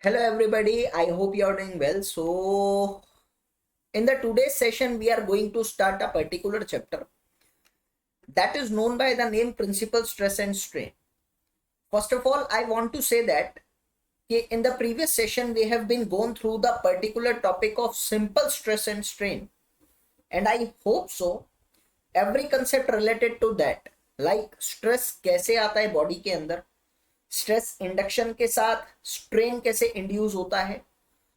Hello everybody, I hope you are doing well. So in the today's session we are going to start a particular chapter that is known by the name principal stress and strain. First of all, I want to say that in the previous session we have been gone through the particular topic of simple stress and strain, and I hope so every concept related to that, like stress कैसे आता है body के अंदर, stress induction के साथ strain कैसे induce होता है,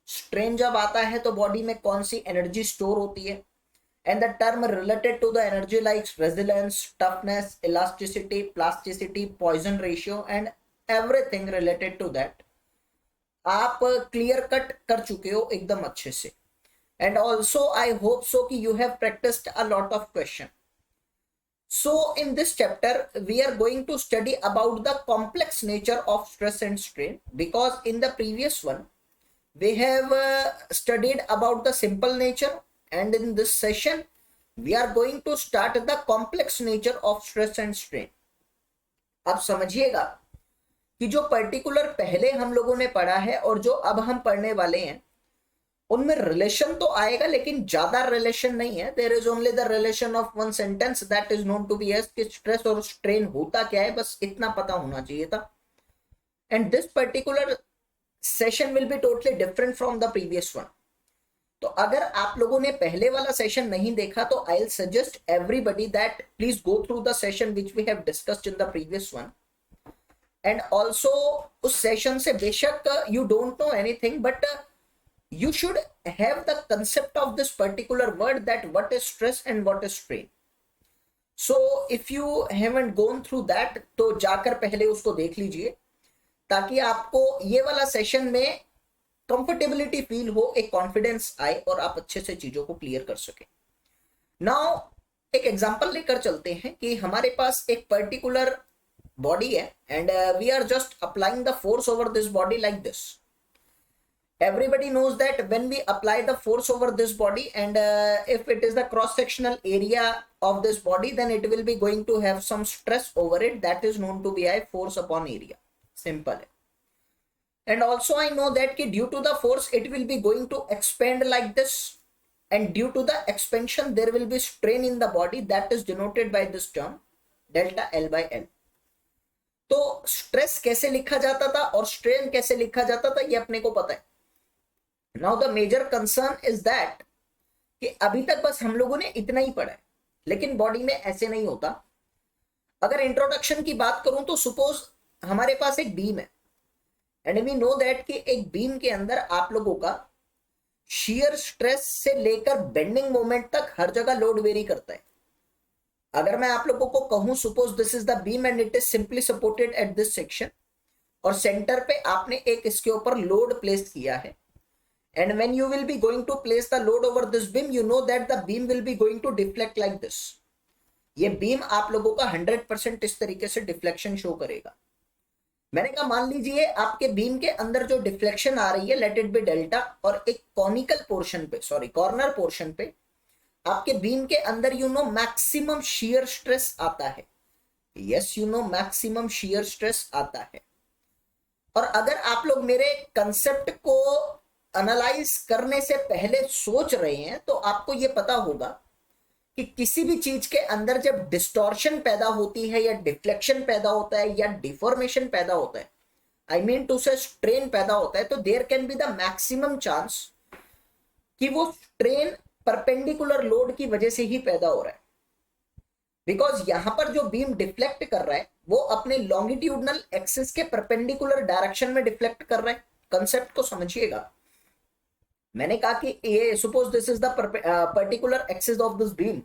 स्ट्रेन जब आता है तो बॉडी में कौन सी एनर्जी स्टोर होती है, and the term related to the energy like resilience, toughness, elasticity, plasticity, Poisson ratio and everything related to that आप क्लियर कट कर चुके हो एकदम अच्छे से. And also I hope so कि you have practised a lot of question. So in this chapter we are going to study about the complex nature of stress and strain, because in the previous one we have studied about the simple nature, and in this session we are going to start the complex nature of stress and strain. अब समझिएगा कि जो particular पहले हम लोगों ने पढ़ा है और जो अब हम पढ़ने वाले हैं उनमें रिलेशन तो आएगा लेकिन ज्यादा रिलेशन नहीं है. There is only the relation of one sentence that is known to be as कि स्ट्रेस और स्ट्रेन होता क्या है, बस इतना पता होना चाहिए था. And this particular session will be totally different from the previous one. तो अगर आप लोगों ने पहले वाला सेशन नहीं देखा तो I will suggest everybody that please go through the session which we have discussed in the previous one. And also उस सेशन से बेशक you don't know anything, but you should have the concept of this particular word, that what is stress and what is strain. So if you haven't gone through that तो जाकर पहले उसको देख लीजिए ताकि आपको ये वाला सेशन में कंफर्टेबिलिटी फील हो, एक कॉन्फिडेंस आए और आप अच्छे से चीजों को क्लियर कर सके. नाउ एक एग्जांपल लेकर चलते हैं कि हमारे पास एक पर्टिकुलर बॉडी है and we are just applying the force over this body like this. Everybody knows that when we apply the force over this body, and if it is the cross sectional area of this body, then it will be going to have some stress over it, that is known to be a force upon area. Simple. And also I know that due to the force it will be going to expand like this, and due to the expansion there will be strain in the body, that is denoted by this term delta L by L. तो stress कैसे लिखा जाता था और strain कैसे लिखा जाता था ये अपने को पता है. Now the major concern is that कि अभी तक बस हम लोगों ने इतना ही पढ़ा है, लेकिन बॉडी में ऐसे नहीं होता. अगर इंट्रोडक्शन की बात करूं तो सपोज हमारे पास एक बीम है एंड वी नो दैट कि एक बीम के अंदर आप लोगों का शियर स्ट्रेस से लेकर बेंडिंग मोमेंट तक हर जगह लोड वेरी करता है. अगर मैं आप लोगों को कहूं suppose this is the beam and it is simply supported at this section, और सेंटर पे आपने एक इसके ऊपर लोड प्लेस किया है, and when you will be going to place the load over this beam, you know that the beam will be going to deflect like this. ये beam आप लोगों का 100% इस तरीके से डिफ्लेक्शन शो करेगा. मैंने कहा मान लीजिए आपके बीम के अंदर जो डिफ्लेक्शन आ रही है लेट इट बी डेल्टा, और एक कॉनिकल पोर्शन पे, सॉरी कॉर्नर पोर्शन पे आपके बीम के अंदर you know maximum shear stress आता है. Yes, you know maximum shear stress आता है. और अगर आप लोग मेरे कंसेप्ट को एनालाइज करने से पहले सोच रहे हैं तो आपको यह पता होगा कि किसी भी चीज के अंदर जब डिस्टॉर्शन पैदा होती है या डिफ्लेक्शन पैदा होता है या डिफॉर्मेशन पैदा होता है, I mean to say strain पैदा होता है, तो there can be the maximum chance कि वो स्ट्रेन परपेंडिकुलर लोड की वजह से ही पैदा हो रहा है. बिकॉज यहां पर जो बीम डिफ्लेक्ट कर रहा है वो अपने लॉन्गिट्यूडनल एक्सिस के परपेंडिकुलर डायरेक्शन में डिफ्लेक्ट कर रहा है. कंसेप्ट को समझिएगा. मैंने कहा कि ये suppose this is the particular axis of this beam,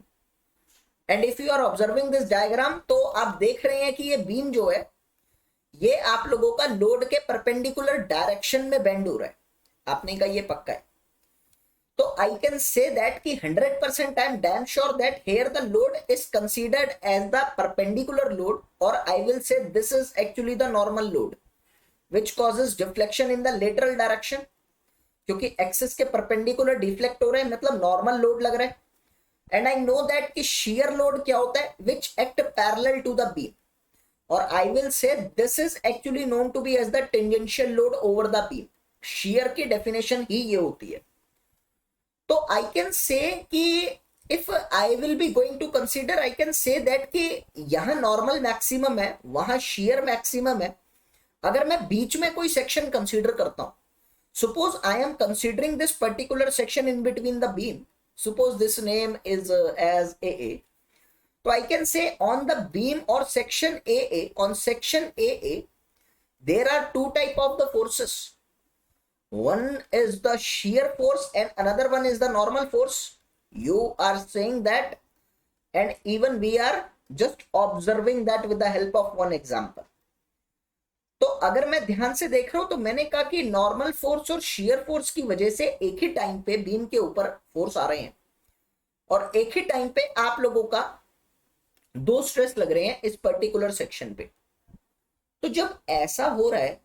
and if you are observing this diagram तो आप देख रहे हैं कि ये बीम जो है ये आप लोगों का लोड के परपेंडिकुलर डायरेक्शन में बेंड हो रहा है. आपने कहा ये पक्का है, तो आई कैन से दैट कि 100% I am damn sure that here the load is considered as the perpendicular load, और I will say this is actually the normal load which causes deflection in the lateral direction, क्योंकि axis के perpendicular deflect हो रहे हैं मतलब normal load लग रहा है. एंड आई नो दैट कि शियर लोड क्या होता है, which act parallel to the beam, और I will say this is actually known to be as the tangential load over the beam. shear की definition ही ये होती है. तो I can say कि if I will be going to consider, I can say that कि यहाँ normal maximum है, वहां shear maximum है. अगर मैं बीच में कोई section consider करता हूं, suppose I am considering this particular section in between the beam, suppose this name is as AA, so I can say on the beam or section AA, on section AA there are two type of the forces. One is the shear force and another one is the normal force. You are saying that, and even we are just observing that with the help of one example. तो अगर मैं ध्यान से देख रहा हूं तो मैंने कहा कि नॉर्मल फोर्स और shear फोर्स की वजह से एक ही टाइम पे बीम के ऊपर फोर्स आ रहे हैं और एक ही टाइम पे आप लोगों का दो स्ट्रेस लग रहे हैं इस पर्टिकुलर सेक्शन पे. तो जब ऐसा हो रहा है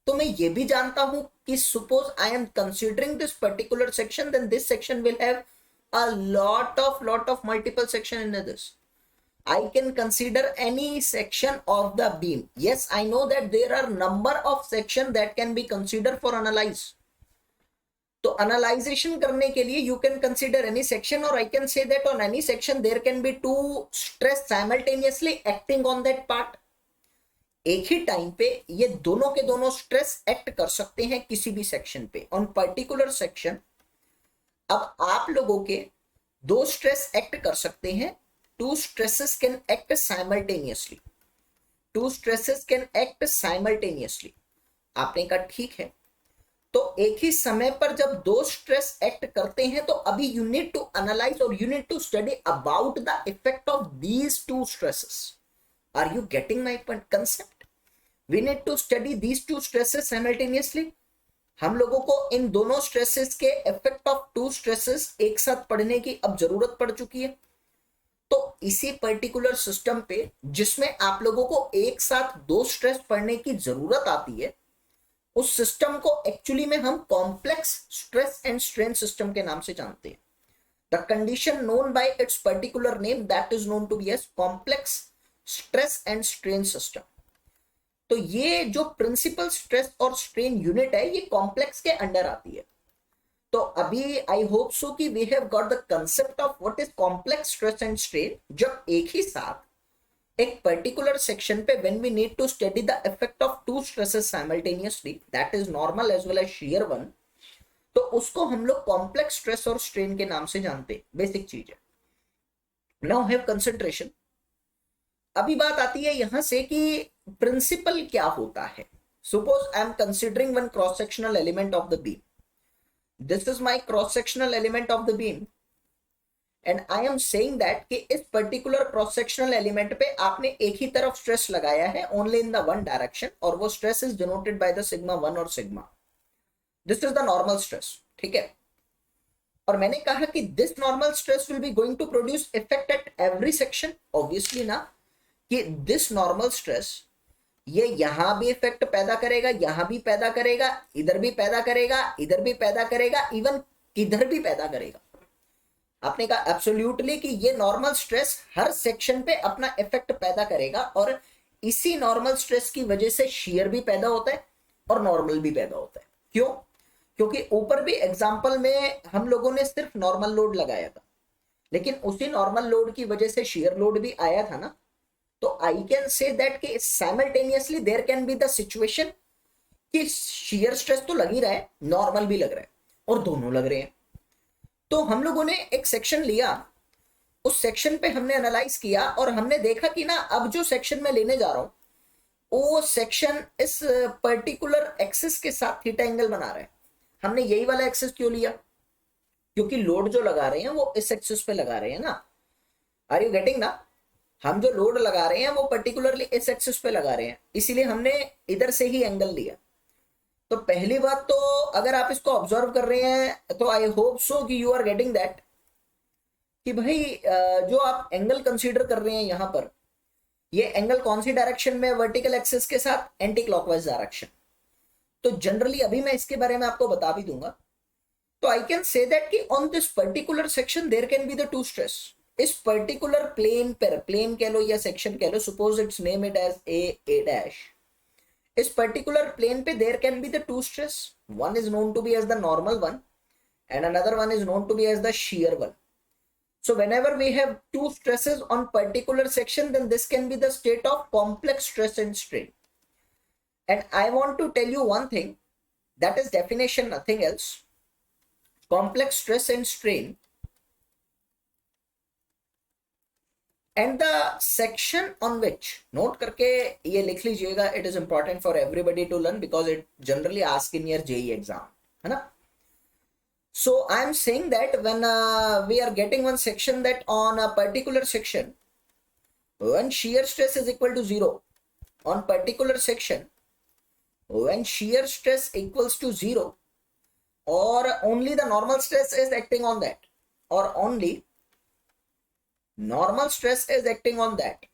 तो मैं ये भी जानता हूं कि suppose I am considering this particular section, then this section will have a lot of multiple section in this. I can consider any section of the beam. Yes, I know that there are number of section that can be considered for analyze. तो analyzation करने के लिए you can consider any section, or I can say that on any section there can be two stress simultaneously acting on that part. एक ही time पे ये दोनों के दोनों स्ट्रेस एक्ट कर सकते हैं किसी भी सेक्शन पे ऑन पर्टिकुलर सेक्शन. अब आप लोगों के दो स्ट्रेस एक्ट कर सकते हैं. Two stresses can act simultaneously. Two stresses can act simultaneously. आपने कहा ठीक है, तो एक ही समय पर जब दो स्ट्रेस एक्ट करते हैं तो अभी यू नीड टू एनालाइज और you need to study about the effect of these two stresses. Are you getting my concept? We need to study these two stresses simultaneously. हम लोगों को इन दोनों स्ट्रेसेस के इफेक्ट ऑफ टू स्ट्रेसेस एक साथ पढ़ने की अब जरूरत पड़ चुकी है. तो इसी पर्टिकुलर सिस्टम पे जिसमें आप लोगों को एक साथ दो स्ट्रेस पढ़ने की जरूरत आती है, उस सिस्टम को एक्चुअली में हम complex stress and strain system के नाम से जानते हैं. The condition known by its particular name that is known to be as complex stress and strain system. तो ये जो प्रिंसिपल स्ट्रेस और स्ट्रेन यूनिट है ये कॉम्प्लेक्स के अंडर आती है. तो अभी आई होप सो कि we have got the concept of what is complex stress and strain. जब एक ही साथ एक पर्टिकुलर सेक्शन पे when we need to study the effect of two stresses simultaneously, that is normal as well as shear one, तो उसको हम लोग कॉम्प्लेक्स स्ट्रेस और स्ट्रेन के नाम से जानते हैं. बेसिक चीज है. Now have concentration. अभी बात आती है यहां से कि प्रिंसिपल क्या होता है. Suppose I am considering one cross sectional element of the beam. This is my cross sectional element of the beam and I am saying that कि इस पर्टिकुलर क्रॉस सेक्शनल एलिमेंट पे आपने एक ही तरफ स्ट्रेस लगाया है only in the one direction, और वो stress is denoted by the sigma 1 और sigma. This is the normal stress. ठीक है. और मैंने कहा कि this normal stress will be going to produce effect at every section. Obviously ना कि दिस नॉर्मल स्ट्रेस ये यहां भी इफेक्ट पैदा करेगा, यहां भी पैदा करेगा, इधर भी पैदा करेगा, इधर भी पैदा करेगा, इवन इधर भी पैदा करेगा. आपने कहा एब्सोल्युटली कि ये नॉर्मल स्ट्रेस हर सेक्शन पे अपना इफेक्ट पैदा करेगा, और इसी नॉर्मल स्ट्रेस की वजह से शियर भी पैदा होता है और नॉर्मल भी पैदा होता है. क्यों? क्योंकि ऊपर भी एग्जाम्पल में हम लोगों ने सिर्फ नॉर्मल लोड लगाया था, लेकिन उसी नॉर्मल लोड की वजह से शियर लोड भी आया था ना. तो आई कैन से दैट कि simultaneously there can be the situation कि शियर स्ट्रेस तो लग ही रहा है, नॉर्मल भी लग रहा है, और दोनों लग रहे हैं. तो हम लोगों ने एक सेक्शन लिया, उस सेक्शन पे हमने एनालाइज किया और हमने देखा कि ना अब जो सेक्शन मैं लेने जा रहा हूं वो सेक्शन इस पर्टिकुलर एक्सिस के साथ थीटा एंगल बना रहा है. हमने यही वाला एक्सिस क्यों लिया? क्योंकि लोड जो लगा रहे हैं वो इस एक्सिस पे लगा रहे हैं ना. आर यू गेटिंग ना? हम जो लोड लगा रहे हैं वो पर्टिकुलरली इस एक्सिस पे लगा रहे हैं, इसीलिए हमने इधर से ही एंगल लिया. तो पहली बात तो अगर आप इसको ऑब्जर्व कर रहे हैं तो आई होप सो कि यू आर गेटिंग दैट कि भाई जो आप एंगल कंसीडर कर रहे हैं यहां पर, ये एंगल कौन सी डायरेक्शन में? वर्टिकल एक्सिस के साथ एंटी क्लॉकवाइज डायरेक्शन. तो जनरली अभी मैं इसके बारे में आपको बता भी दूंगा. तो आई कैन से दैट कि on this particular section there can be the two stress. इस पर्टिकुलर प्लेन पर, प्लेन कह लो या सेक्शन कह लो, suppose its name it as a dash. इस पर्टिकुलर प्लेन पे there can be the two stress, one is known to be as the normal one and another one is known to be as the shear one. So whenever we have two stresses on particular section, then this can be the state of complex stress and strain. And I want to tell you one thing, that is definition, nothing else. Complex stress and strain, and the section on which, note करके ये लिख लीजिएगा, it is important for everybody to learn because it generally ask in your JEE exam, है ना. So I am saying that when we are getting one section, that on a particular section, when shear stress is equal to 0, on particular section, when shear stress equals to 0, or only the normal stress is acting on that, or only normal stress is acting on that,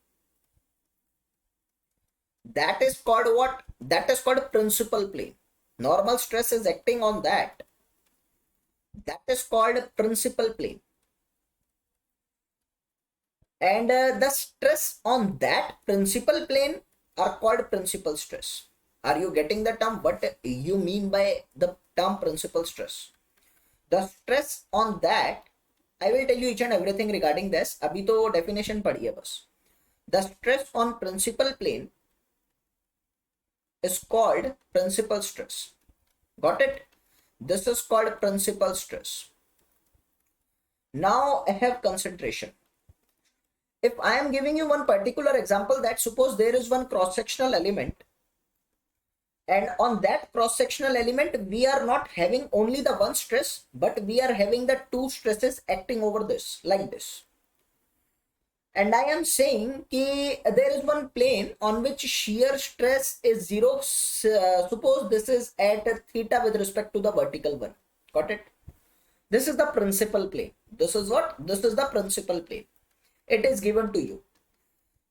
that is called what? That is called principal plane. Normal stress is acting on that, that is called principal plane. And the stress on that principal plane are called principal stress. Are you getting the term? What you mean by the term principal stress? The stress on that, I will tell you each and everything regarding this. अभी तो definition पढ़िए बस. The stress on principal plane is called principal stress. Got it? This is called principal stress. Now I have concentration. If I am giving you one particular example, that suppose there is one cross-sectional element, and on that cross-sectional element we are not having only the one stress, but we are having the two stresses acting over this, like this. And I am saying कि there is one plane on which shear stress is 0. Suppose this is at theta with respect to the vertical one. Got it? This is the principal plane. This is what? This is the principal plane. It is given to you.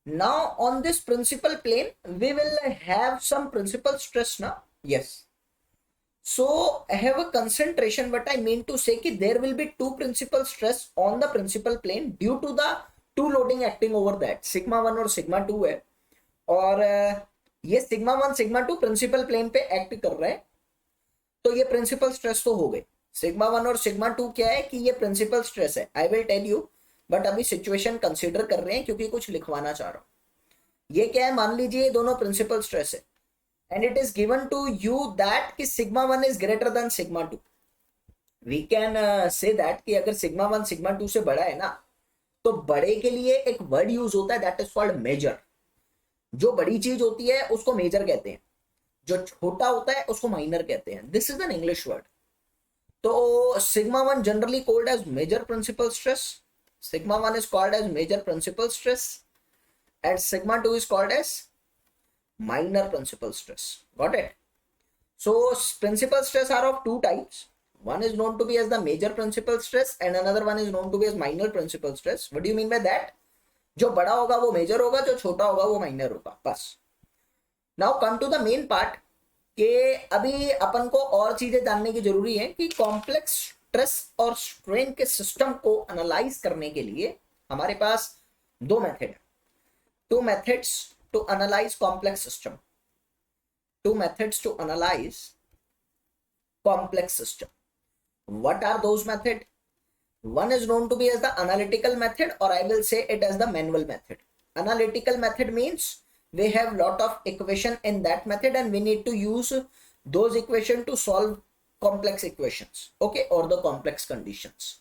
Now on this principal plane, we will have some principal stress now. Yes. So I have a concentration. What I mean to say कि there will be two principal stress on the principal plane due to the to loading acting over that, sigma 1 और sigma 2 है, और ये sigma 1 sigma 2 principal plane पे act कर रहे हैं, तो ये प्रिंसिपल स्ट्रेस तो हो गई. सिग्मा 1 और सिग्मा 2 क्या है कि ये प्रिंसिपल स्ट्रेस है. I will tell you, but अभी सिचुएशन कंसीडर कर रहे हैं क्योंकि कुछ लिखवाना चाह रहा हूं. ये क्या है, मान लीजिए ये दोनों प्रिंसिपल स्ट्रेस है, and it is given to you that कि sigma 1 is greater than sigma 2. We can say that कि अगर सिग्मा 1 सिग्मा 2 से बड़ा है ना, तो बड़े के लिए एक वर्ड यूज होता है, दैट इज कॉल्ड मेजर. जो बड़ी चीज होती है उसको मेजर कहते हैं, जो छोटा होता है उसको माइनर कहते हैं. This is an English word. तो sigma 1 generally called as major principal stress, sigma 1 is called as major principal stress, and sigma 2 is called as minor principal stress. Got it? So principal stress are of two types. One is known to be as the major principal stress and another one is known to be as minor principal stress. What do you mean by that? जो बड़ा होगा वो major होगा, जो छोटा होगा वो minor होगा, बस. Now come to the main part कि अभी अपन को और चीजें जानने की जरूरी है कि कॉम्प्लेक्स स्ट्रेस और स्ट्रेन के सिस्टम को एनालाइज करने के लिए हमारे पास दो मेथड है. Two methods to analyse complex system. Two methods to analyse complex system. What are those methods? One is known to be as the analytical method, or I will say it as the manual method. Analytical method means we have lot of equation in that method and we need to use those equation to solve complex equations, okay, or the complex conditions.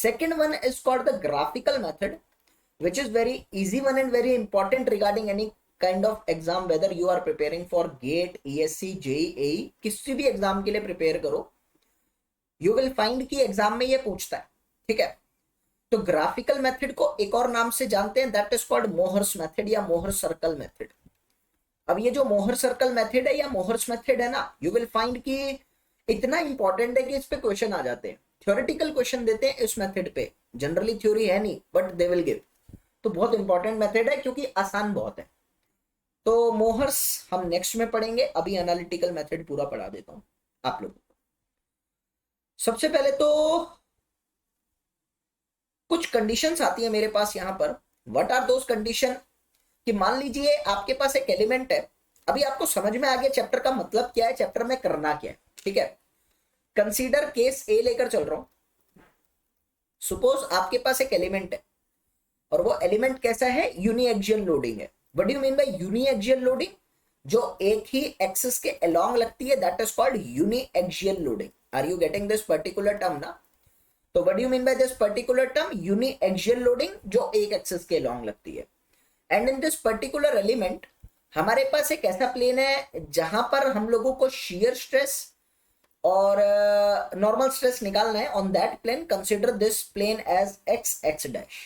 Second one is called the graphical method, which is very easy one and very important regarding any kind of exam, whether you are preparing for GATE, ESC, JEE, किसी भी exam के लिए prepare करो, you will find कि exam में ये पूछता है. ठीक है? तो ग्राफिकल मेथड को एक और नाम से जानते हैं, that is called Mohr's method या मोहर सर्कल मेथड. अब ये जो मोहर सर्कल मेथड है या मोहर्स मेथड है ना, यू विल फाइंड कि इतना इंपॉर्टेंट है कि इस पे क्वेश्चन आ जाते हैं. थ्योरेटिकल क्वेश्चन देते हैं इस मेथड पे, जनरली थ्योरी है नहीं बट दे विल गिव. तो बहुत इंपॉर्टेंट मेथड है क्योंकि आसान बहुत है. तो मोहर्स हम नेक्स्ट में पढ़ेंगे, अभी एनालिटिकल मेथड पूरा पढ़ा देता हूं आप लोगों को. सबसे पहले तो कुछ कंडीशंस आती है मेरे पास यहां पर. What are those condition? कि मान लीजिए आपके पास एक एलिमेंट है, अभी आपको समझ में आ गया चैप्टर का मतलब क्या है, चैप्टर में करना क्या है, ठीक है। कंसीडर केस ए लेकर चल रहा हूं। सपोज आपके पास एक एलिमेंट है और वो एलिमेंट कैसा है, यूनिएक्सियल लोडिंग है। What do you mean by uniaxial loading? जो एक ही एक्सिस के अलोंग लगती है, that is called uniaxial loading. Are you getting this particular term ना? तो what do you mean by this particular term, uniaxial loading, जो एक एक्सिस के अलोंग लगती है। And in this particular element हमारे पास एक ऐसा प्लेन है जहां पर हम लोगों को शियर स्ट्रेस और नॉर्मल स्ट्रेस निकालना है on that plane. Consider this plane as X X dash.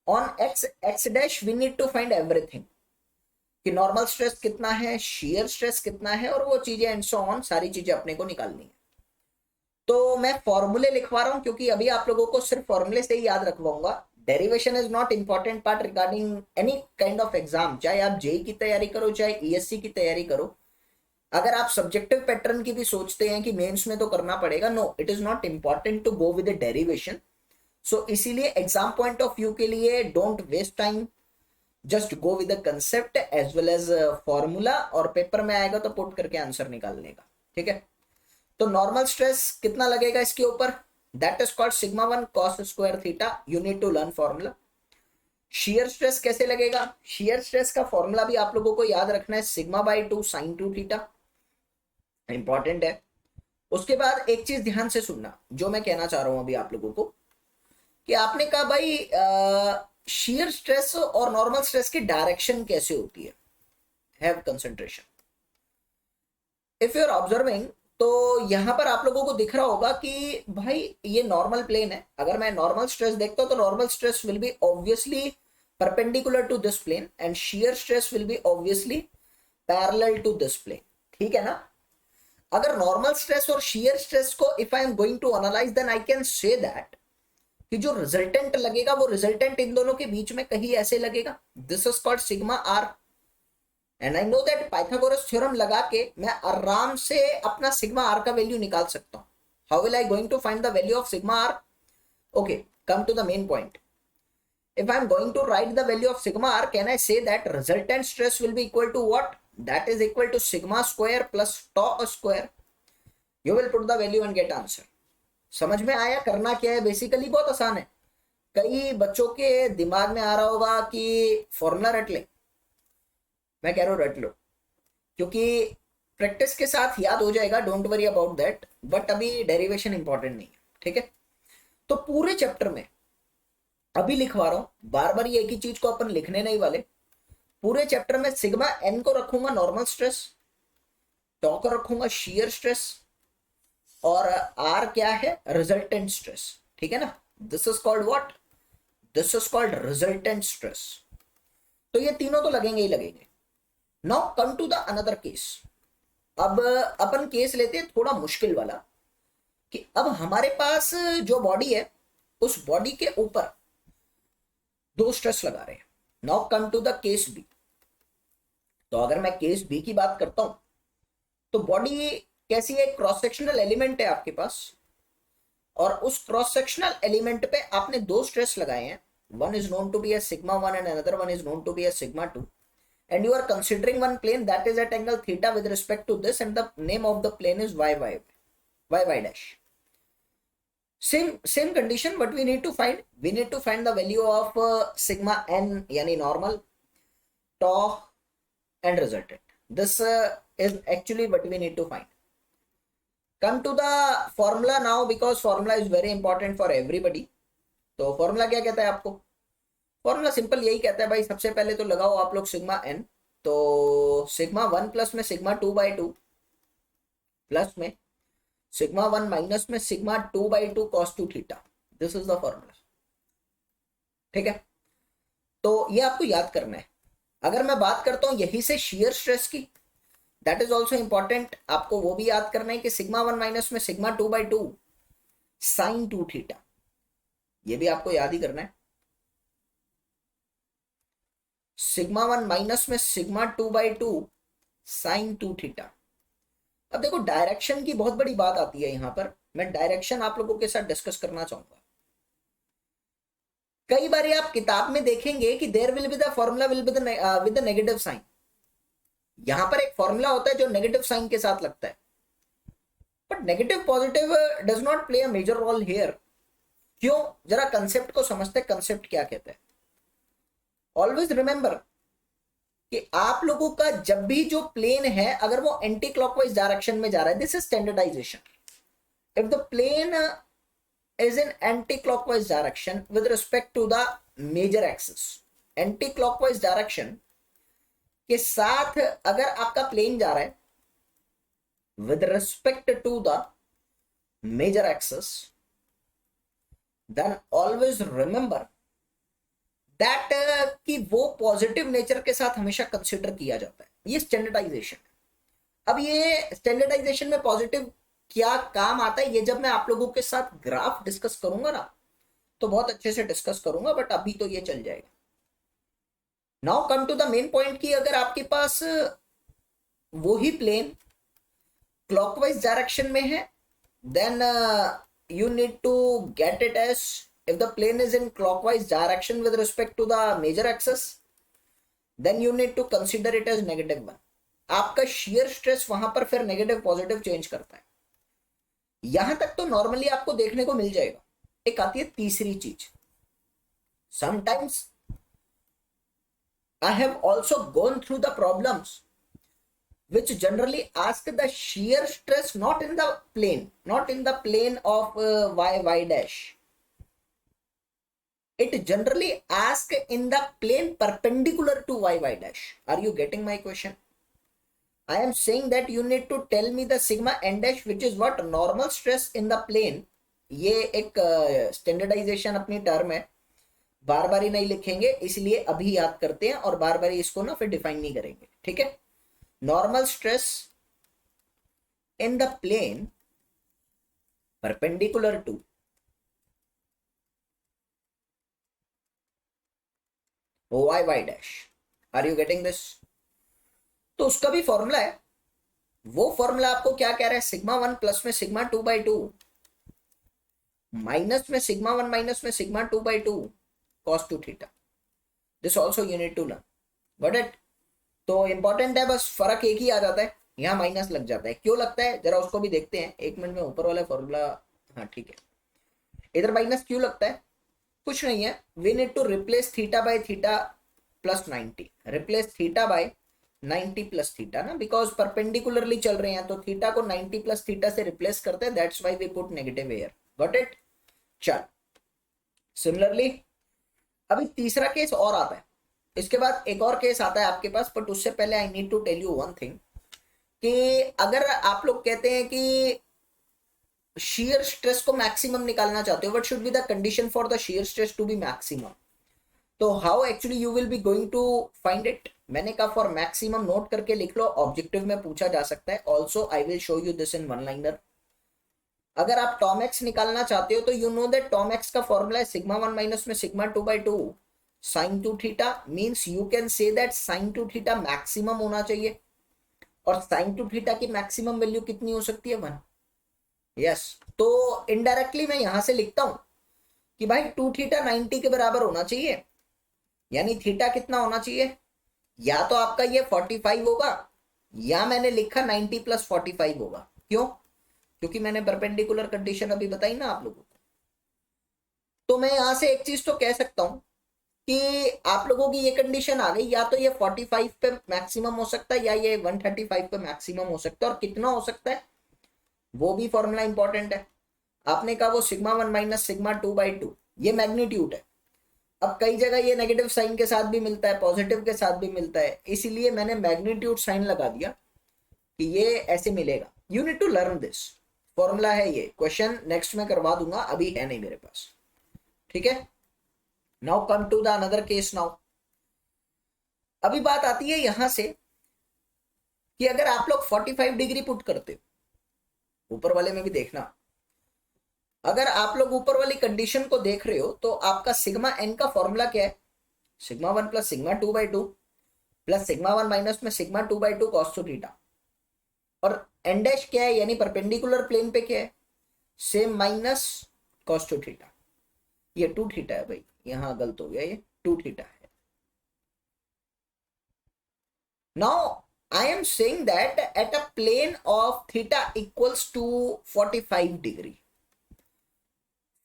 On X X dash we need to find everything, कि नॉर्मल स्ट्रेस कितना है, शियर स्ट्रेस कितना है, और वो चीजें एंड सो ऑन, सारी चीजें अपने को निकालनी है। तो मैं फॉर्मूले लिखवा रहा हूं क्योंकि अभी आप लोगों को सिर्फ फॉर्मूले से ही याद रखवाऊंगा। Derivation is not important part regarding any kind of exam, चाहे आप जेई की तैयारी करो चाहे ईएससी की तैयारी करो। अगर आप सब्जेक्टिव पैटर्न की भी सोचते हैं कि मेंस में तो करना पड़ेगा, no, it is not important to go with the derivation. So इसीलिए एग्जाम पॉइंट ऑफ व्यू के लिए don't waste time, just go with the concept as well as formula, और पेपर में आएगा तो पुट करके आंसर निकालने का, ठीक है। तो नॉर्मल स्ट्रेस कितना लगेगा इसके ऊपर, that is called sigma 1 cos square theta. You need to learn formula. Shear stress कैसे लगेगा, शियर स्ट्रेस का फॉर्मूला भी आप लोगों को याद रखना है, sigma by 2 sine 2 theta, important है। उसके बाद एक चीज ध्यान से सुनना जो मैं कहना चाह रहा हूं अभी आप लोगों को, कि आपने कहा भाई शियर स्ट्रेस और नॉर्मल स्ट्रेस की डायरेक्शन कैसे होती है। Have concentration, if you are observing, तो यहां पर आप लोगों को दिख रहा होगा कि भाई ये नॉर्मल प्लेन है। अगर मैं नॉर्मल स्ट्रेस देखता हूं तो normal stress will be obviously perpendicular to this plane and shear stress will be obviously parallel to this plane, ठीक है ना। अगर नॉर्मल स्ट्रेस और शियर स्ट्रेस को if I am going to analyse, then I can say that कि जो resultant लगेगा वो रिजल्टेंट इन दोनों के बीच में कहीं ऐसे लगेगा। This is called sigma R, and I know that Pythagoras theorem लगा के मैं आराम से अपना सिग्मा आर का वैल्यू निकाल सकता हूं। How will I going to find the value of sigma R? Okay, come to the main point. If I am going to write the value of sigma r, can I say that resultant stress will be equal to what? That is equal to sigma square plus tau square. You will put the value and get answer. समझ में आया करना क्या है? Basically बहुत आसान है। कई बच्चों के दिमाग में आ रहा होगा कि फॉर्मूला रट ले, मैं कह रहा हूँ रट लो, क्योंकि प्रैक्टिस के साथ याद हो जाएगा, don't worry about that. But अभी डेरिवेशन इंपॉर्टेंट नहीं है, ठीक है। तो पूरे चैप्टर में अभी लिखवा रहा हूं, बार बार ये एक ही चीज को अपन लिखने नहीं वाले। पूरे चैप्टर में सिग्मा एन को रखूंगा नॉर्मल स्ट्रेस, टॉ को रखूंगा शियर स्ट्रेस, और आर क्या है, रिजल्टेंट स्ट्रेस, ठीक है ना। This is called what, this is called resultant stress. तो ये तीनों तो लगेंगे ही लगेंगे। Now come to the another case. अब अपन केस लेते हैं थोड़ा मुश्किल वाला, कि अब हमारे पास जो बॉडी है उस बॉडी के ऊपर दो स्ट्रेस लगा रहे हैं। Now come to the case B. तो अगर मैं केस बी की बात करता हूं तो बॉडी कैसी है, क्रॉस सेक्शनल एलिमेंट है आपके पास, और उस क्रॉस सेक्शनल एलिमेंट पे आपने दो स्ट्रेस लगाए हैं। One is known to be as sigma 1 and another one is known to be as sigma 2, and you are considering one plane that is at angle theta with respect to this, and the name of the plane is y dash. Same condition. What we need to find, we need to find the value of sigma n, yani normal, tau and resultant. This is actually what we need to find. Come to the formula now, because formula is very important for everybody. तो formula क्या कहता है आपको? Formula simple यही कहता है भाई, सबसे पहले तो लगाओ आप लोग सिग्मा एन। तो सिग्मा 1 प्लस में सिग्मा 2/2 प्लस में सिग्मा 1 माइनस में sigma 2/2 cos 2 theta. This is the formula, ठीक है। तो ये आपको याद करना है। अगर मैं बात करता हूं यही से शियर स्ट्रेस की, दैट इज ऑल्सो इंपॉर्टेंट, आपको वो भी याद करना है कि सिग्मा 1 माइनस में सिग्मा 2/2 साइन 2 थीटा, ये भी आपको याद ही करना है। सिग्मा 1 माइनस में सिग्मा 2/2 साइन 2 थीटा। अब देखो डायरेक्शन की बहुत बड़ी बात आती है यहां पर, मैं डायरेक्शन आप लोगों के साथ डिस्कस करना चाहूंगा। कई बार आप किताब में देखेंगे कि there will be the formula will be with the negative sign. यहां पर एक फॉर्मूला होता है जो नेगेटिव साइन के साथ लगता है, but negative positive does not play a major role here. क्यों? जरा कंसेप्ट को समझते हैं, कंसेप्ट क्या कहते हैं। ऑलवेज रिमेंबर कि आप लोगों का जब भी जो प्लेन है अगर वो एंटी क्लॉकवाइज डायरेक्शन में जा रहा है, this is standardisation. If the plane is in anti-clockwise direction with respect to the major axis, anti-clockwise direction के साथ अगर आपका प्लेन जा रहा है with respect to the major axis, then always remember that कि वो पॉजिटिव नेचर के साथ हमेशा कंसिडर किया जाता है। ये स्टैंडर्डाइजेशन है। अब ये स्टैंडर्डाइजेशन में पॉजिटिव क्या काम आता है, ये जब मैं आप लोगों के साथ ग्राफ डिस्कस करूंगा ना तो बहुत अच्छे से डिस्कस करूंगा, बट अभी तो ये चल जाएगा। Now come to the main point कि अगर आपके पास वो ही प्लेन क्लॉकवाइज डायरेक्शन में है, then you need to get it as if the plane is in clockwise direction with respect to the major axis, then you need to consider it as -1। आपका shear stress वहां पर फिर negative positive change करता है। यहां तक तो normally आपको देखने को मिल जाएगा। एक आती है तीसरी चीज। Sometimes I have also gone through the problems which generally ask the shear stress not in the plane of y dash. It generally ask in the plane perpendicular to y dash. Are you getting my question? I am saying that you need to tell me the sigma n dash which is what normal stress in the plane. ये एक standardisation अपनी term है, बार बार ही नहीं लिखेंगे, इसलिए अभी याद करते हैं और बार बार इसको ना फिर डिफाइन नहीं करेंगे, ठीक है। Normal stress in the plane perpendicular to y dash. Are you getting this? तो उसका भी फॉर्मूला है। वो फॉर्मूला आपको क्या कह रहा है, सिग्मा 1 प्लस में सिग्मा 2/2 माइनस में सिग्मा 1 माइनस में sigma 2/2 cos 2 theta. This also you need to learn, got it? तो इंपॉर्टेंट है, बस फर्क एक ही आ जाता है, यहाँ माइनस लग जाता है। क्यों लगता है जरा उसको भी देखते हैं। एक मिनट में ऊपर वाला फॉर्मूला, हाँ ठीक है। इधर माइनस क्यों लगता है? कुछ नहीं है, we need to replace theta by theta plus 90, replace theta by 90 plus theta ना, बिकॉज परपेंडिकुलरली चल रहे हैं तो थीटा को 90 प्लस थीटा से रिप्लेस करते हैं, that's why we put negative here, got it? चल सिमिलरली अभी तीसरा केस और आता है, इसके बाद एक और केस आता है आपके पास, बट उससे पहले I need to tell you one thing कि अगर आप लोग कहते हैं कि shear stress को मैक्सिमम निकालना चाहते हो, what should be the condition for the shear stress to be maximum, तो how actually you will be going to find it? मैंने कहा फॉर मैक्सिमम नोट करके लिख लो, ऑब्जेक्टिव में पूछा जा सकता है। Also I will show you this in one liner. अगर आप टॉम एक्स निकालना चाहते हो तो you know that tau max का फॉर्मूला है सिग्मा 1 माइनस में sigma 2/2 sine 2 theta, means you can say that sine 2 theta maximum होना चाहिए, और साइन 2 थीटा की मैक्सिमम वैल्यू कितनी हो सकती है? 1। यस, तो इनडायरेक्टली मैं यहां से लिखता हूं कि भाई 2 थीटा 90 के बराबर होना चाहिए, यानी थीटा कितना होना चाहिए? या तो आपका ये 45 होगा, या मैंने लिखा 90 प्लस 45 होगा। क्यों? क्योंकि मैंने परपेंडिकुलर कंडीशन अभी बताई ना आप लोगों को। तो मैं यहां से एक चीज तो कह सकता हूं कि आप लोगों की ये कंडीशन आ गई, या तो ये 45 पे मैक्सिमम हो सकता है या ये 135 पे मैक्सिमम हो सकता है, और कितना हो सकता है वो भी फॉर्मूला इंपॉर्टेंट है। आपने कहा वो सिग्मा 1 माइनस सिग्मा 2/2, ये मैग्नीट्यूड है। अब कई जगह ये नेगेटिव साइन के साथ भी मिलता है, पॉजिटिव के साथ भी मिलता है, इसीलिए मैंने मैग्नीट्यूड साइन लगा दिया कि ये ऐसे मिलेगा। You need to learn this, formula है ये। क्वेश्चन नेक्स्ट में करवा दूंगा, अभी है नहीं मेरे पास, ठीक है। Now come to the another case. Now अभी बात आती है यहां से कि अगर आप लोग 45 डिग्री पुट करते हो, ऊपर वाले में भी देखना, अगर आप लोग ऊपर वाली कंडीशन को देख रहे हो तो आपका सिग्मा एन का फॉर्मूला क्या है? Sigma 1 plus sigma 2/2 plus sigma 1 minus में सिग्मा 2/2 cos 2 थीटा, और एन डैश क्या है, यानी परपेंडिकुलर प्लेन पे क्या है? Same minus cos 2 theta. ये 2 थीटा है भाई, यहां गलत हो गया, ये 2 थीटा है। Now I am saying that at a plane of theta equals to 45 degree,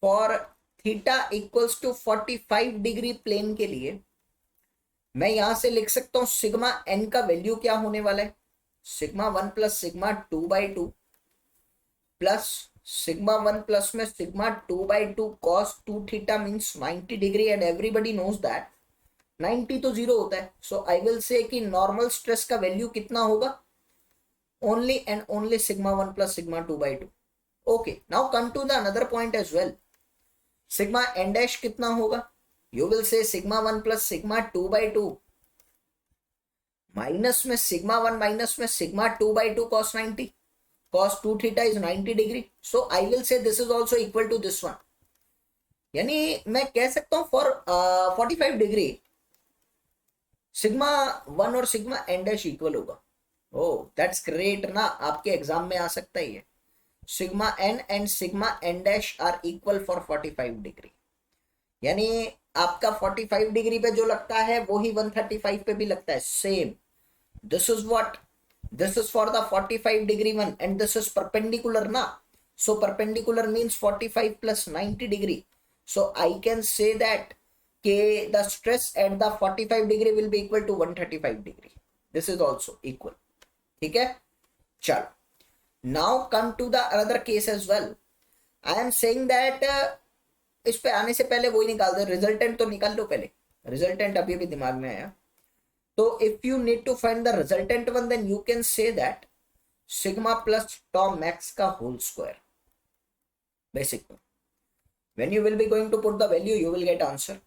for theta equals to 45 degree plane के लिए मैं यहां से लिख सकता हूं सिग्मा एन का वैल्यू क्या होने वाला है, sigma 1 plus sigma 2/2 plus sigma 1 plus में sigma 2/2 cos 2 theta means 90 degree and everybody knows that 90 तो जीरो होता है. सो आई विल से कि नॉर्मल स्ट्रेस का वैल्यू कितना होगा, only and only sigma 1 plus sigma 2/2. Okay, now come to the another point as well. Sigma N dash कितना होगा, you will say sigma 1 plus sigma 2/2 minus में सिग्मा 1 माइनस में sigma 2/2 cos 90, cos 2 theta is 90 degree. So I will say this is also equal to this one. यानी मैं कह सकता हूं for 45 degree sigma 1 और सिग्मा एन डैश इक्वल होगा. Oh that's great ना, आपके एग्जाम में आ सकता है ये. Sigma N and sigma N dash R equal for 45 degree. यानी आपका 45 डिग्री पे जो लगता है वो ही 135 पे भी लगता है same. This is what, this is for the 45 degree one and this is perpendicular ना. So perpendicular means 45 plus 90 degree. So I can say that के the stress at the 45 degree will be equal to 135 degree. This is also equal. ठीक है, चलो. Now come to the another case as well. I am saying that इस पे आने से पहले वही निकाल दो, रिजल्टेंट तो निकाल लो पहले. रिजल्टेंट अभी भी दिमाग में आया. तो if you need to find the resultant one then you can say that sigma plus tau max का whole square. Basic when you will be going to put the value you will get answer.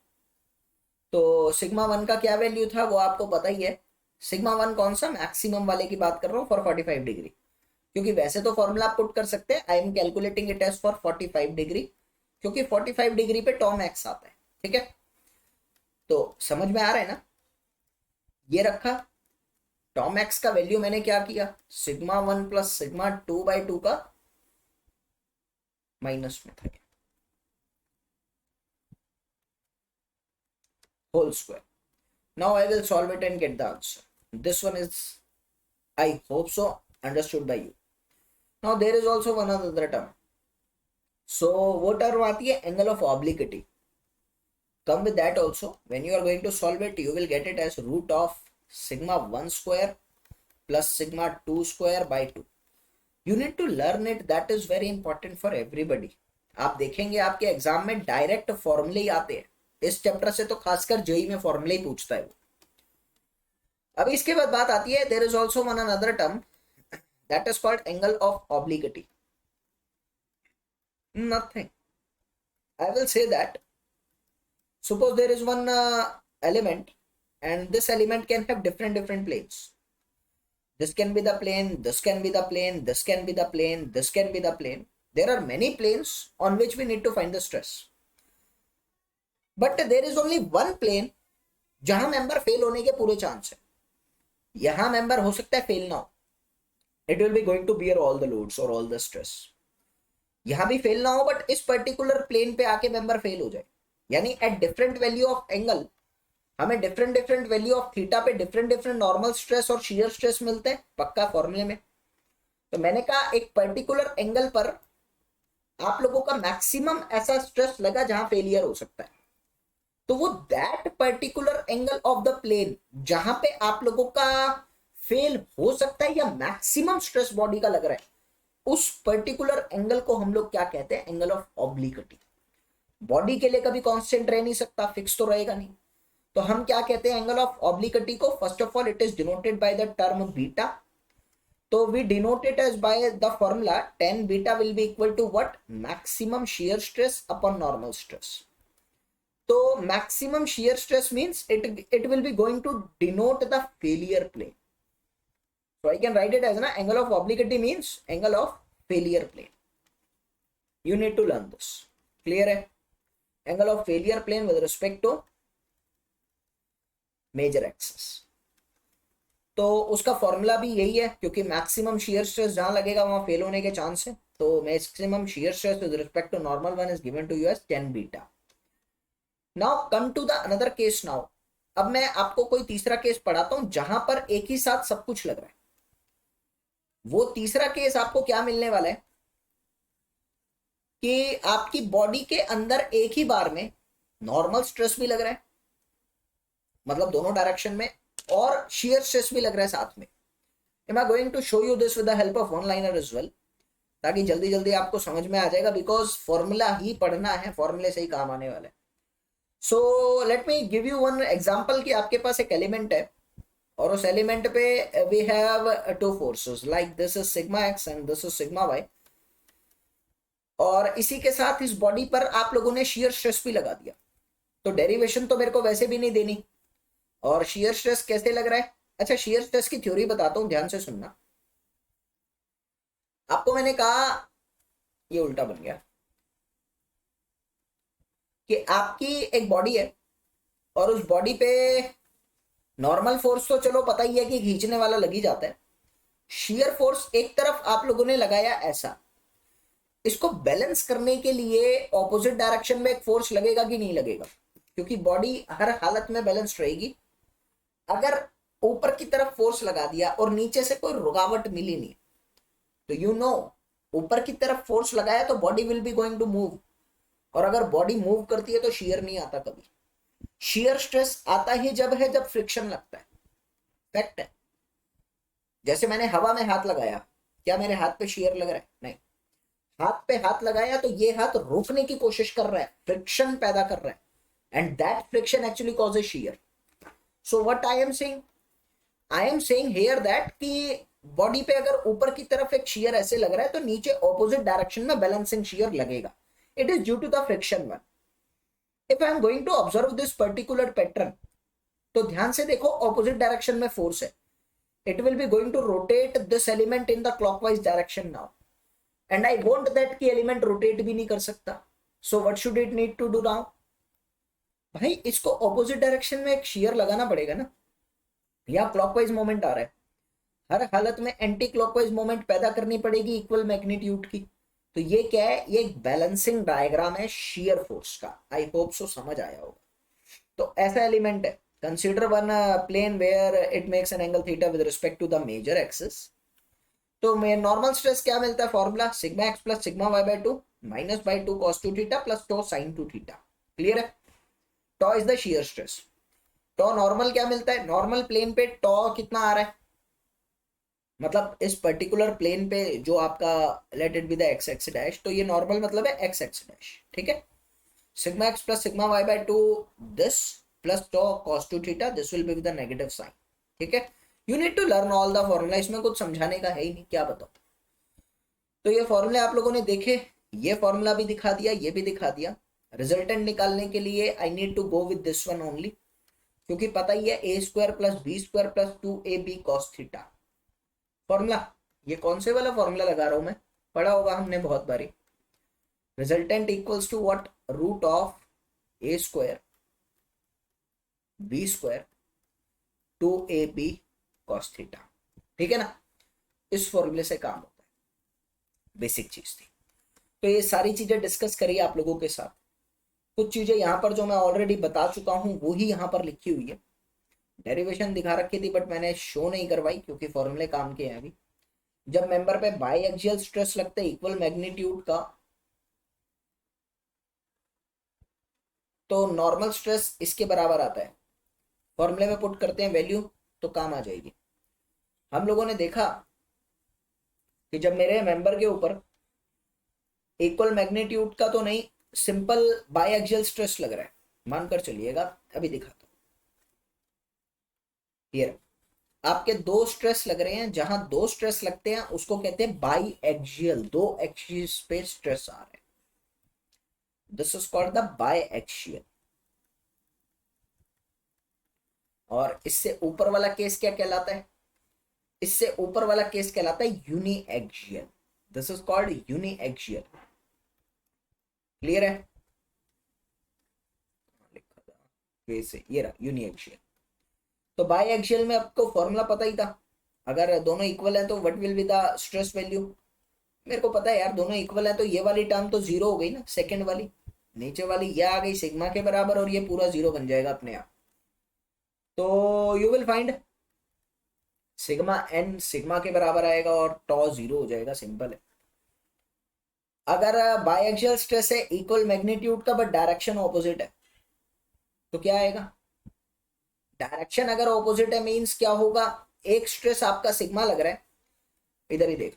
तो sigma 1 का क्या value था वो आपको पता ही है. सिग्मा 1 कौन सा, मैक्सिमम वाले की बात कर रहा हूँ फॉर 45 डिग्री, क्योंकि वैसे तो फॉर्मूला आप पुट कर सकते हैं. I am calculating it as for 45 degree क्योंकि 45 डिग्री पे टॉम एक्स आता है. ठीक है, तो समझ में आ रहा है ना. ये रखा टॉम एक्स का वैल्यू मैंने क्या किया, सिग्मा 1 प्लस सिग्मा 2/2 का माइनस में था whole square. Now I will solve it and get the answer. This one is I hope so understood by you. Now there is also one other term. So what term आती है, angle of obliquity. Come with that also. When you are going to solve it, you will get it as root of sigma 1 square plus sigma 2 square by 2. You need to learn it. That is very important for everybody. आप देखेंगे आपके exam में direct फॉर्मूले ही आते हैं. इस chapter से तो खासकर जेई में फॉर्मूले ही पूछता है वो. अब इसके बाद बात आती है, there is also one another term that is called angle of obliquity. Nothing. I will say that suppose there is one element and this element can have different planes. This can be the plane, this can be the plane, this can be the plane, this can be the plane. There are many planes on which we need to find the stress. But there is only one plane जहां member fail होने के पूरे chance है. यहां member हो सकता है fail ना हो. It will be going to bear all the loads or all the stress. यहां भी फेल ना हो बट इस पर्टिकुलर प्लेन पे आके मेंबर फेल हो जाए. यानी at different value of angle हमें डिफरेंट वैल्यू ऑफ थीटा पे डिफरेंट नॉर्मल स्ट्रेस और शियर स्ट्रेस मिलते हैं पक्का फॉर्मूले में. तो मैंने कहा एक पर्टिकुलर एंगल पर आप लोगों का मैक्सिमम ऐसा स्ट्रेस लगा जहां फेलियर हो सकता है. तो वो that particular angle of the plane जहां पे आप लोगों का फेल हो सकता है या मैक्सिमम स्ट्रेस बॉडी का लग रहा है, उस पर्टिकुलर एंगल को हम लोग क्या कहते हैं, एंगल ऑफ ऑब्लिक्विटी. बॉडी के लिए कभी कांस्टेंट रह नहीं सकता, फिक्स तो रहेगा नहीं. तो हम क्या कहते हैं एंगल ऑफ ऑब्लिक्विटी को, first of all it is denoted by the term beta. तो we denote it as by the formula tan beta will be equal to what, maximum shear stress upon normal stress. तो maximum shear stress means it will be going to denote the failure plane. So I can write it as an angle of obliquity means angle of failure plane. You need to learn this. Clear है? Angle of failure plane with respect to major axis. तो उसका formula भी यही है क्योंकि maximum shear stress जहां लगेगा वहां फेल होने के चांस है. तो maximum shear stress with respect to normal one is given to you as tan beta. Now come to the another case now. अब मैं आपको कोई तीसरा केस पढ़ाता हूं जहां पर एक ही साथ सब कुछ लग रहा है। वो तीसरा केस आपको क्या मिलने वाला है कि आपकी बॉडी के अंदर एक ही बार में नॉर्मल स्ट्रेस भी लग रहा है, मतलब दोनों डायरेक्शन में, और शियर स्ट्रेस भी लग रहा है साथ में। Am I going to show you this with the help of one liner as well, ताकि जल्दी जल्दी आपको समझ में आ जाएगा, बिकॉज फॉर्मूला ही पढ़ना है, फॉर्मूले से ही काम आने वाला है। So let me give you one example कि आपके पास एक एलिमेंट है और उस एलिमेंट पे we have two forces, like this is sigma X and this is sigma Y, और इसी के साथ इस बॉडी पर आप लोगों ने शियर स्ट्रेस भी लगा दिया। तो डेरिवेशन तो मेरे को वैसे भी नहीं देनी, और शियर स्ट्रेस कैसे लग रहा है? अच्छा, शियर स्ट्रेस की थ्योरी बताता हूं, ध्यान से सुनना। आपको मैंने कहा, ये उल्टा बन गया, कि आपकी एक बॉडी है और उस बॉडी पे नॉर्मल फोर्स तो चलो पता ही है कि खींचने वाला लग ही जाता है। शियर फोर्स एक तरफ आप लोगों ने लगाया ऐसा, इसको बैलेंस करने के लिए ऑपोजिट डायरेक्शन में एक फोर्स लगेगा कि नहीं लगेगा? क्योंकि बॉडी हर हालत में बैलेंस रहेगी। अगर ऊपर की तरफ फोर्स लगा दिया और नीचे से कोई रुकावट मिली नहीं, तो यू नो ऊपर की तरफ फोर्स लगाया तो body will be going to move, और अगर बॉडी मूव करती है तो शियर नहीं आता कभी। शियर स्ट्रेस आता ही जब है जब फ्रिक्शन लगता है, फैक्ट है। जैसे मैंने हवा में हाथ लगाया, क्या मेरे हाथ पे शियर लग रहा है? नहीं। हाथ पे हाथ लगाया तो ये हाथ रोकने की कोशिश कर रहा है, फ्रिक्शन पैदा कर रहा है, and that friction actually causes shear. So what I am saying here that कि बॉडी पे अगर ऊपर की तरफ एक शियर ऐसे लग रहा है तो नीचे ऑपोजिट डायरेक्शन में बैलेंसिंग शियर लगेगा। It is due to the friction one. If I am going to observe this particular pattern, तो ध्यान से देखो, ऑपोजिट डायरेक्शन में फोर्स है, it will be going to rotate this element in the clockwise direction now, and I want that कि element रोटेट भी नहीं कर सकता। So what should it need to do now? भाई इसको ऑपोजिट डायरेक्शन में एक शियर लगाना पड़ेगा ना। यहाँ क्लॉकवाइज मोमेंट आ रहा है, हर हालत में एंटी क्लॉकवाइज मोमेंट पैदा करनी पड़ेगी इक्वल मैग्नीट्यूड की। तो ये क्या है? ये एक बैलेंसिंग डायग्राम है शियर फोर्स का। आई होप सो समझ आया होगा। तो ऐसा एलिमेंट है, consider one plane where it makes an angle theta with respect to the major axis. तो मैं नॉर्मल स्ट्रेस क्या मिलता है? Formula sigma x plus sigma Y by two minus by two cos two theta plus tau sine two theta. Clear है? Tau is the shear stress. Tau normal क्या मिलता है? Normal plane पे टॉ कितना आ रहा है, मतलब इस पर्टिकुलर प्लेन पे जो आपका let it be the x X dash, तो ये नॉर्मल मतलब है एक्स एक्स डैश। ठीक है? Sigma x plus sigma Y by two this plus tau cos two theta, this will be with the negative sign. ठीक है? You need to learn all the formula, इसमें कुछ समझाने का है ही नहीं, क्या बताओ। तो ये फॉर्मूले आप लोगों ने देखे, ये फॉर्मूला भी दिखा दिया, ये भी दिखा दिया। रिजल्टेंट निकालने के लिए I need to go with this one only, क्योंकि पता ही है A square plus B square plus two A B cos theta formula. ये कौन से वाला फॉर्मूला लगा रहा हूं मैं? पढ़ा होगा हमने बहुत बारी। Resultant equals to what? Root of A square B square two A B cos theta. ठीक है ना? इस फॉर्मूले से काम होता है, बेसिक चीज थी। तो ये सारी चीजें डिस्कस करिए आप लोगों के साथ। कुछ चीजें यहाँ पर जो मैं ऑलरेडी बता चुका हूँ वो ही यहाँ पर लिखी हुई है। डेरिवेशन दिखा रखी थी बट मैंने शो नहीं करवाई क्योंकि फॉर्मूले काम के हैं अभी। जब मेंबर पे बाई एक्सियल स्ट्रेस लगता है इक्वल मैग्नीट्यूड का, तो नॉर्मल स्ट्रेस इसके बराबर आता है। फॉर्मूले में पुट करते हैं वैल्यू तो काम आ जाएगी। हम लोगों ने देखा कि जब मेरे मेंबर के ऊपर इक्वल मैग्नीट्यूड का तो नहीं, सिंपल बाई एक्सियल स्ट्रेस लग रहा है, मानकर चलिएगा, अभी दिखाता हूं। हियर आपके दो स्ट्रेस लग रहे हैं, जहां दो स्ट्रेस लगते हैं उसको कहते हैं बाई एक्सियल, दो एक्सिस पे स्ट्रेस आ रहे हैं, this is called the by axial. और इससे ऊपर वाला केस क्या कहलाता है? इससे ऊपर वाला केस कहलाता है uniaxial, this is called uniaxial. Clear है? लिखा था केस, ये रहा यूनी एक्सियल। तो बाई एक्सियल में आपको फॉर्मूला पता ही था, अगर दोनों इक्वल है तो what will be the stress value. मेरे को पता है यार, दोनों इक्वल है तो ये वाली टर्म तो जीरो हो गई ना, सेकंड वाली नीचे वाली ये आ गई सिग्मा के बराबर और ये पूरा जीरो बन जाएगा अपने आप। तो you will find sigma N sigma के बराबर आएगा और टॉ जीरो हो जाएगा, सिंपल है। अगर बायएक्सियल स्ट्रेस है इक्वल मैग्नीट्यूड का बट डायरेक्शन ऑपोजिट है तो क्या आएगा? डायरेक्शन अगर ऑपोजिट है मींस क्या होगा? एक स्ट्रेस आपका सिग्मा लग रहा है, इधर ही देख,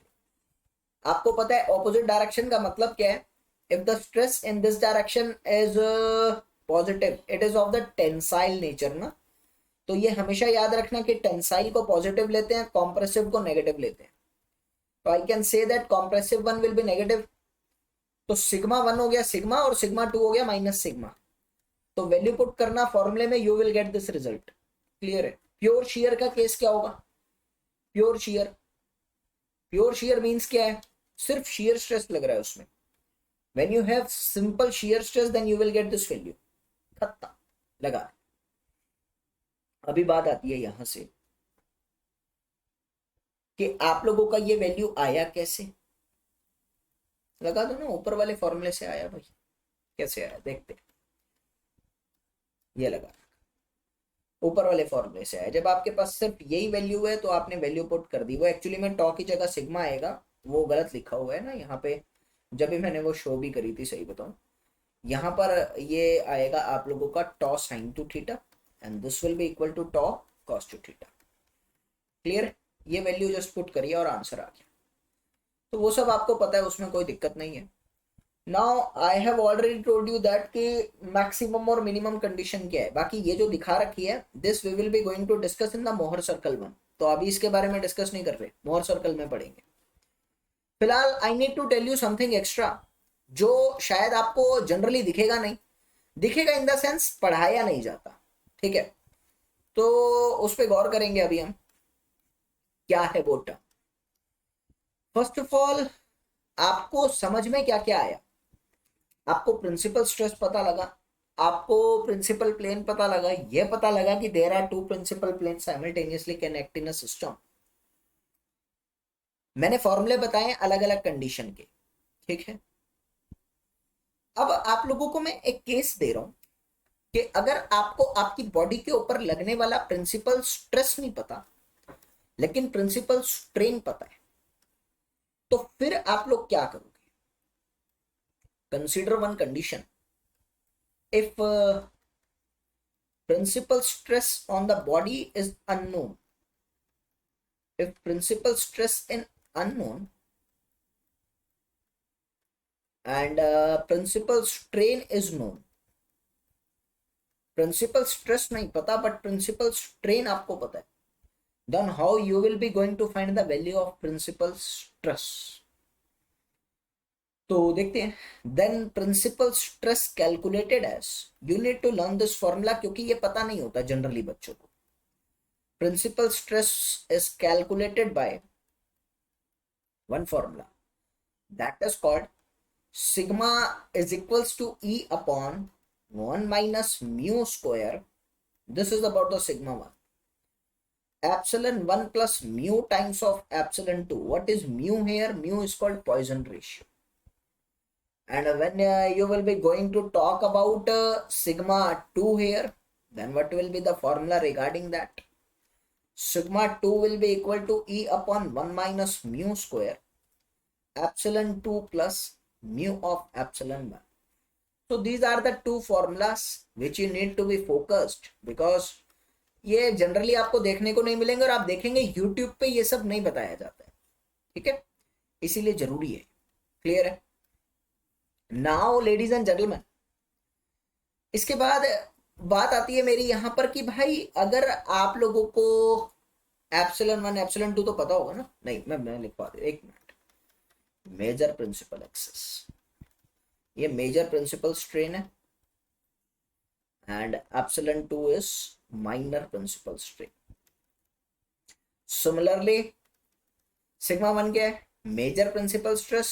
आपको पता है ऑपोजिट डायरेक्शन का मतलब क्या है? If the stress in this direction is positive it is of the tensile nature ना, तो ये हमेशा याद रखना कि टेंसाइल को पॉजिटिव लेते हैं, कॉम्प्रेसिव को नेगेटिव लेते हैं। तो I can say that compressive one will be negative, तो सिग्मा वन हो गया सिग्मा और सिग्मा टू हो गया माइनस सिग्मा। तो वैल्यू पुट करना फॉर्मूले में, you will get this result. Clear है? प्योर शेयर का केस क्या होगा? Pure shear, pure shear means क्या है? सिर्फ शेयर स्ट्रेस लग रहा है उसमें। When you have simple shear stress then you will get this value. खत्ता लगा। अभी बात आती है यहां से कि आप लोगों का ये वैल्यू आया कैसे? लगा दो ना, ऊपर वाले फॉर्मूले से आया भाई। कैसे आया देखते हैं। ये लगा, ऊपर वाले फॉर्मूले से आया। जब आपके पास सिर्फ यही वैल्यू है तो आपने वैल्यू पुट कर दी। वो एक्चुअली में टॉ की जगह सिग्मा आएगा, वो गलत लिखा हुआ है ना यहाँ पे, जब भी मैंने वो शो भी करी थी, सही बताऊं, यहाँ पर ये आएगा आप लोगों का tau sine two theta and this will be equal to tau cos two theta. Clear? ये वैल्यू जस्ट पुट करिए और आंसर आ गया। तो वो सब आपको पता है, उसमें कोई दिक्कत नहीं है। Now I have already told you that कि मैक्सिमम और मिनिमम कंडीशन क्या है। बाकी ये जो दिखा रखी है this we will be going to discuss in the Mohr circle one, तो अभी इसके बारे में डिस्कस नहीं कर रहे, मोहर सर्कल में पढ़ेंगे। फिलहाल I need to tell you something extra जो शायद आपको जनरली दिखेगा नहीं, दिखेगा इन द सेंस पढ़ाया नहीं जाता, ठीक है? तो उस पर गौर करेंगे अभी हम। क्या है वो टर्म? फर्स्ट ऑफ ऑल आपको समझ में क्या क्या आया? आपको प्रिंसिपल स्ट्रेस पता लगा, आपको प्रिंसिपल प्लेन पता लगा, यह पता लगा कि there are two principal plane simultaneously can act in a system. मैंने फॉर्मूले बताए अलग अलग कंडीशन के, ठीक है? अब आप लोगों को मैं एक केस दे रहा हूं कि अगर आपको आपकी बॉडी के ऊपर लगने वाला प्रिंसिपल स्ट्रेस नहीं पता लेकिन प्रिंसिपल स्ट्रेन पता है, तो फिर आप लोग क्या करोगे? Consider one condition. If principal stress on the body is unknown, if principal stress in unknown and principal strain is known, principal stress नहीं पता but principal strain आपको पता है, then how you will be going to find the value of principal stress? तो देखते हैं। Then principal stress calculated as, you need to learn this formula क्योंकि ये पता नहीं होता जनरली बच्चों को। Principal stress is calculated by one formula that is called sigma is equals to E upon 1 minus mu square, this is about the sigma one, epsilon 1 plus mu times of epsilon 2. What is mu here? Mu is called Poisson ratio. And when you will be going to talk about sigma 2 here, then what will be the formula regarding that? Sigma 2 will be equal to E upon 1 minus mu square, epsilon 2 plus mu of epsilon 1. So these are the two formulas which you need to be focused, because ये generally आपको देखने को नहीं मिलेंगे और आप देखेंगे YouTube पे ये सब नहीं बताया जाता है, ठीक है? इसीलिए जरूरी है। क्लियर है? नाउ लेडीज एंड जेंटलमैन, इसके बाद बात आती है मेरी यहां पर कि भाई अगर आप लोगों को एप्सिलॉन 1 एप्सिलॉन 2 तो पता होगा ना? नहीं, मैं लिखवा दे, एक मिनट। मेजर प्रिंसिपल एक्सेस, ये मेजर प्रिंसिपल स्ट्रेन है and epsilon 2 is minor principal strain. Similarly, sigma 1 क्या है? Major principal stress.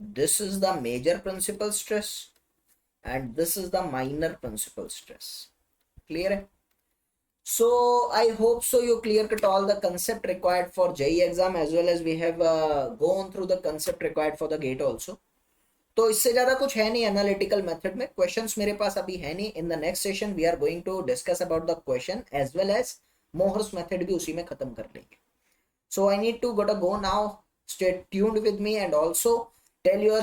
This is the major principal stress and this is the minor principal stress. Clear है? So I hope so you clear cut all the concept required for JEE exam as well as we have gone through the concept required for the GATE also. तो इससे ज्यादा कुछ है नहीं analytical method में, questions मेरे पास अभी है नहीं. In the next session we are going to discuss about the question as well as Mohr's method भी उसी में खत्म कर लेंगे. So I need to go now. Stay tuned with me and also tell your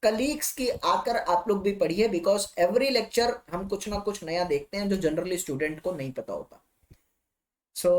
colleagues की आकर आप लोग भी पढ़िए, बिकॉज एवरी लेक्चर हम कुछ ना कुछ नया देखते हैं जो जनरली स्टूडेंट को नहीं पता होता. सो